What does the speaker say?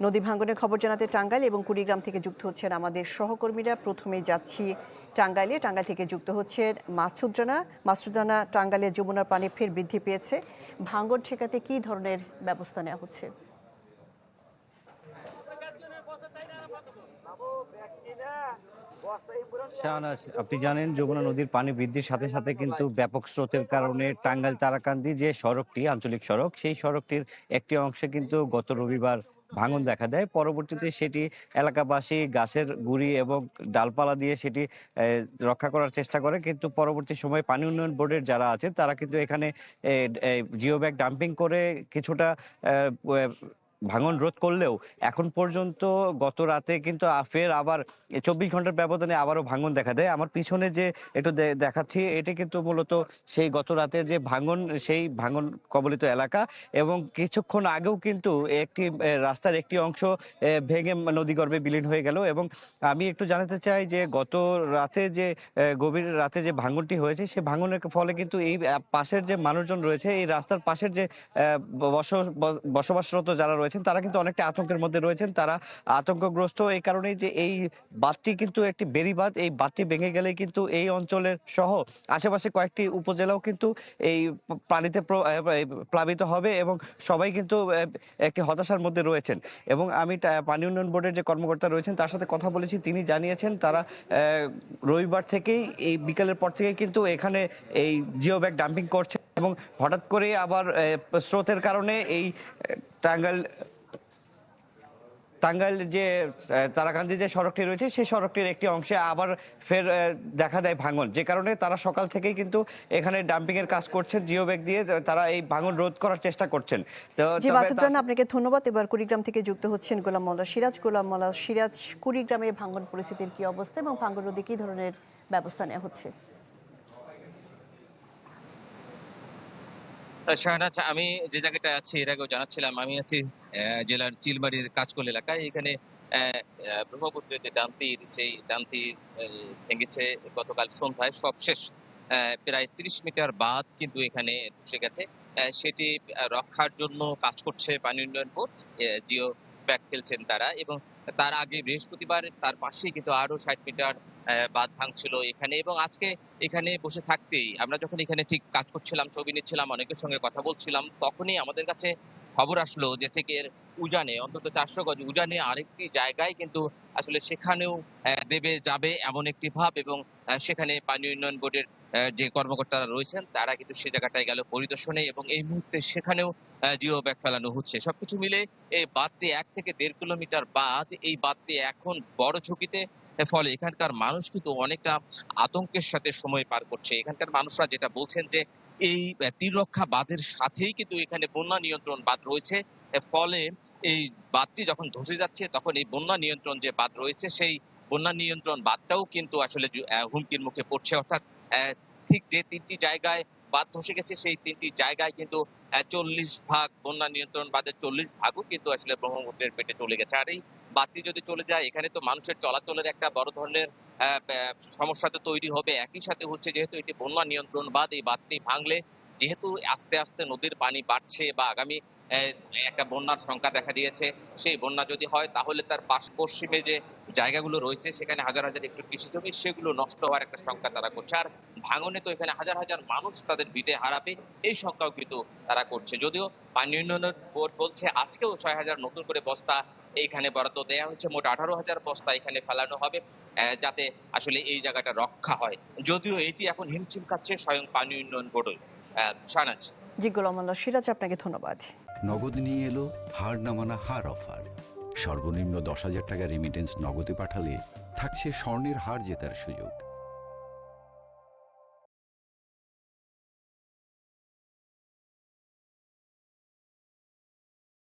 নদী ভাঙ্গনের খবর জানাতে টাঙ্গাইল এবং কুড়িগ্রাম থেকে যুক্ত হচ্ছেন আমাদের সহকর্মীরা। প্রথমেই যাচ্ছি টাঙ্গাইল থেকে যুক্ত হচ্ছেন মাসুদ রানা। টাঙ্গাইলে যমুনার পানি ফের বৃদ্ধি পেয়েছে, ভাঙ্গন ঠেকাতে কী ধরনের ব্যবস্থা নেওয়া হচ্ছে? শাহনাজ, আপনি জানেন যমুনা নদীর পানি বৃদ্ধির সাথে সাথে কিন্তু ব্যাপক স্রোতের কারণে টাঙ্গাইল তারাকান্দি যে সড়কটি, আঞ্চলিক সড়ক, সেই সড়কটির একটি অংশে কিন্তু গত রবিবার ভাঙন দেখা দেয়। পরবর্তীতে সেটি এলাকাবাসী গাছের গুঁড়ি এবং ডালপালা দিয়ে সেটি রক্ষা করার চেষ্টা করে, কিন্তু পরবর্তী সময়ে পানি উন্নয়ন বোর্ডের যারা আছে তারা কিন্তু এখানে জিও ব্যাগ ডাম্পিং করে কিছুটা ভাঙন রোধ করলেও এখন পর্যন্ত গত রাতে কিন্তু ফের আবার 24 ঘন্টার ব্যবধানে আবারও ভাঙন দেখা দেয়। আমার পিছনে যে একটু দেখাচ্ছি, এটি কিন্তু মূলত সেই গত রাতের যে ভাঙন, সেই ভাঙন কবলিত এলাকা। এবং কিছুক্ষণ আগেও কিন্তু একটি রাস্তার একটি অংশ ভেঙে নদীগর্ভে বিলীন হয়ে গেল। এবং আমি একটু জানাতে চাই যে গত রাতে যে গভীর রাতে যে ভাঙনটি হয়েছে, সেই ভাঙনের ফলে কিন্তু এই পাশের যে মানুষজন রয়েছে, এই রাস্তার পাশের যে বসবাসরত যারা রয়েছেন, তারা কিন্তু অনেকটা আতঙ্কের মধ্যে রয়েছেন। তারা আতঙ্কগ্রস্ত এই কারণেই যে এই বাঁধটি কিন্তু একটি বেড়িবাঁধ, এই বাঁধটি ভেঙে গেলে কিন্তু এই অঞ্চলের সহ আশেপাশে কয়েকটি উপজেলাও কিন্তু এই পানিতে প্লাবিত হবে এবং সবাই কিন্তু একটি হতাশার মধ্যে রয়েছেন। এবং আমি পানি উন্নয়ন বোর্ডের যে কর্মকর্তা রয়েছেন তার সাথে কথা বলেছি, তিনি জানিয়েছেন তারা রবিবার থেকেই, এই বিকেলের পর থেকেই কিন্তু এখানে এই জিও ব্যাগ ডাম্পিং করছে। এবং হঠাৎ করে আবার স্রোতের কারণে এই টাঙ্গাইল যে তারাকান্দি যে সড়কটি রয়েছে, সেই সড়কটির একটি অংশে আবার ফের দেখা দেয় ভাঙন, যে কারণে তারা সকাল থেকেই কিন্তু এখানে ডাম্পিং এর কাজ করছেন, জিও ব্যাগ দিয়ে তারা এই ভাঙন রোধ করার চেষ্টা করছেন। তো মাসুদ রানা, আপনাকে ধন্যবাদ। এবার কুড়িগ্রাম থেকে যুক্ত হচ্ছেন গোলাম মোল্লা সিরাজ। কুড়িগ্রামে ভাঙন পরিস্থিতির কি অবস্থা এবং ভাঙন রোধে কি ধরনের ব্যবস্থা নেওয়া হচ্ছে? শাহনাজ, আমি যে জায়গাটায় আছি এর আগেও জানাচ্ছিলাম, আমি আছি জেলার চিলমারির কাঁচকোল এলাকায়। এখানে ব্রহ্মপুত্রের যে ডানতির, সেই ডানতি ভেঙেছে গতকাল সন্ধ্যায় সবশেষ। প্রায় ৩০ মিটার বাঁধ কিন্তু এখানে ধসে গেছে। সেটি রক্ষার জন্য কাজ করছে পানি উন্নয়ন বোর্ড, জিও ব্যাগ ফেলছেন তারা। এবং তার আগে বৃহস্পতিবার তার পাশেই কিন্তু আরো ৬০ মিটার বাঁধ ভাঙছিল এখানে। এবং আজকে এখানে বসে থাকতেই আমরা যখন এখানে ঠিক কাজ করছিলাম, ছবি নিচ্ছিলাম, অনেকের সঙ্গে কথা বলছিলাম, তখনই আমাদের কাছে খবর আসলো যে ঠিক এর উজানে, অন্তত ৪০০ গজ উজানে আরেকটি জায়গায় কিন্তু আসলে সেখানেও যাবে এমন একটি ভাব। এবং সেখানে পানি উন্নয়ন বোর্ডের যে কর্মকর্তারা রয়েছেন তারা কিন্তু সে জায়গাটায় গেল পরিদর্শনে, এবং এই মুহূর্তে সেখানেও জিও ব্যাগ ফেলানো হচ্ছে। সবকিছু মিলে এই বাঁধটি ১ থেকে ১.৫ কিলোমিটার বাঁধ, এই বাঁধটি এখন বড় ঝুঁকিতে। ফলে এখানকার মানুষ কিন্তু অনেকটা আতঙ্কের সাথে সময় পার করছে। এখানকার মানুষরা যেটা বলছেন যে এই তীররক্ষা বাঁধের সাথেই কিন্তু এখানে বন্যা নিয়ন্ত্রণ বাঁধ রয়েছে। ফলে এই বাঁধটি যখন ধসে যাচ্ছে, তখন এই বন্যা নিয়ন্ত্রণ যে বাঁধ রয়েছে, সেই বন্যা নিয়ন্ত্রণ বাঁধটাও কিন্তু আসলে হুমকির মুখে পড়ছে। অর্থাৎ ঠিক যে ৩টি জায়গায় বাঁধ ধসে গেছে, সেই ৩টি জায়গায় কিন্তু ৪০ ভাগ বন্যা নিয়ন্ত্রণ বাঁধের ৪০ ভাগও কিন্তু আসলে ব্রহ্মপুত্রের পেটে চলে গেছে। আর এই বাঁধটি যদি চলে যায়, এখানে তো মানুষের চলাচলের একটা বড় ধরনের সমস্যা তো তৈরি হবে। একই সাথে হচ্ছে, যেহেতু এটি বন্যা নিয়ন্ত্রণ বাঁধ, এই বাঁধটি ভাঙলে যেহেতু আস্তে আস্তে নদীর পানি বাড়ছে বা আগামী একটা বন্যার সংখ্যা দেখা দিয়েছে, সেই বন্যা যদি হয় তাহলে তার পশ্চিমে যে জায়গাগুলো রয়েছে সেখানে হাজার হাজার একটু কৃষি জমি, সেগুলো নষ্ট হওয়ার একটা সংখ্যা তারা করছে। আর ভাঙনে তো এখানে হাজার হাজার মানুষ তাদের ভিটে হারাবে, এই সংখ্যাও কিন্তু তারা করছে। যদিও পানি উন্নয়ন বোর্ড বলছে আজকেও ৬,০০০ নতুন করে বস্তা এইখানে বরাদ্দ দেওয়া হয়েছে, মোট ১৮,০০০ বস্তা এখানে ফেলানো হবে যাতে আসলে এই জায়গাটা রক্ষা হয়। যদিও এটি এখন হিমশিম খাচ্ছে স্বয়ং পানি উন্নয়ন বোর্ড। শাহনাজ। গোলাম মোল্লা সিরাজ, আপনাকে ধন্যবাদ। নগদ নিয়ে এলো হার না মানা হার অফার। সর্বনিম্ন ১০,০০০ টাকা রেমিটেন্স নগদে পাঠালে থাকছে স্বর্ণের হার জেতার সুযোগ।